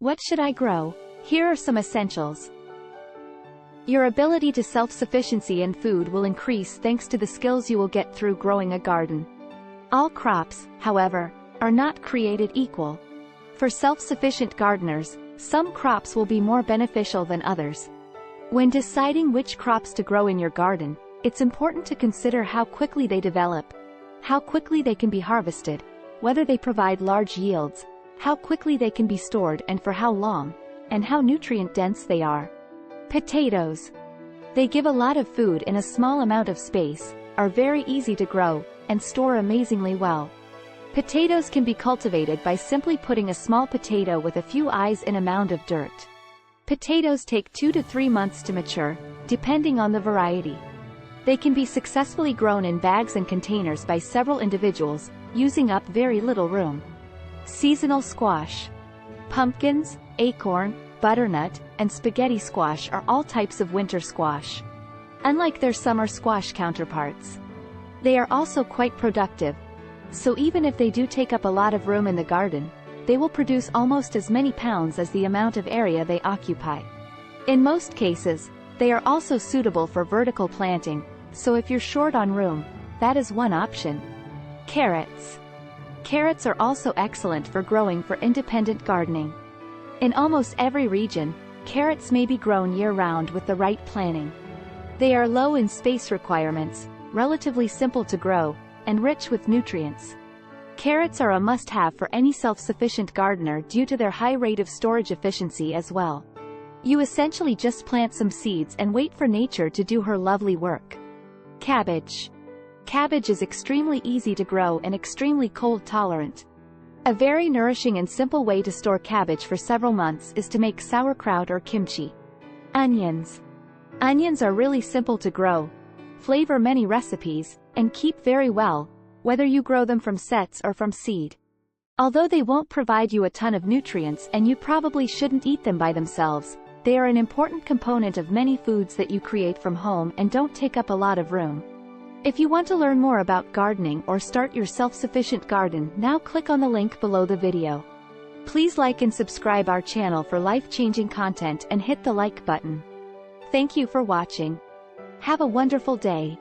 What should I grow? Here are some essentials. Your ability to self-sufficiency in food will increase thanks to the skills you will get through growing a garden. All crops, however, are not created equal. For self-sufficient gardeners, some crops will be more beneficial than others. When deciding which crops to grow in your garden, it's important to consider how quickly they develop, how quickly they can be harvested, whether they provide large yields, how quickly they can be stored and for how long, and how nutrient-dense they are. Potatoes. They give a lot of food in a small amount of space, are very easy to grow, and store amazingly well. Potatoes can be cultivated by simply putting a small potato with a few eyes in a mound of dirt. Potatoes take 2 to 3 months to mature, depending on the variety. They can be successfully grown in bags and containers by several individuals, using up very little room. Seasonal squash. Pumpkins, acorn, butternut, and spaghetti squash are all types of winter squash. Unlike their summer squash counterparts, they are also quite productive. So even if they do take up a lot of room in the garden, they will produce almost as many pounds as the amount of area they occupy. In most cases, they are also suitable for vertical planting, so if you're short on room, that is one option. Carrots. Carrots are also excellent for growing for independent gardening. In almost every region, carrots may be grown year-round with the right planning. They are low in space requirements, relatively simple to grow, and rich with nutrients. Carrots are a must-have for any self-sufficient gardener due to their high rate of storage efficiency as well. You essentially just plant some seeds and wait for nature to do her lovely work. Cabbage. Cabbage is extremely easy to grow and extremely cold tolerant. A very nourishing and simple way to store cabbage for several months is to make sauerkraut or kimchi. Onions. Onions are really simple to grow, flavor many recipes, and keep very well, whether you grow them from sets or from seed. Although they won't provide you a ton of nutrients and you probably shouldn't eat them by themselves, they are an important component of many foods that you create from home and don't take up a lot of room. If you want to learn more about gardening or start your self-sufficient garden, now click on the link below the video. Please like and subscribe our channel for life-changing content and hit the like button. Thank you for watching. Have a wonderful day.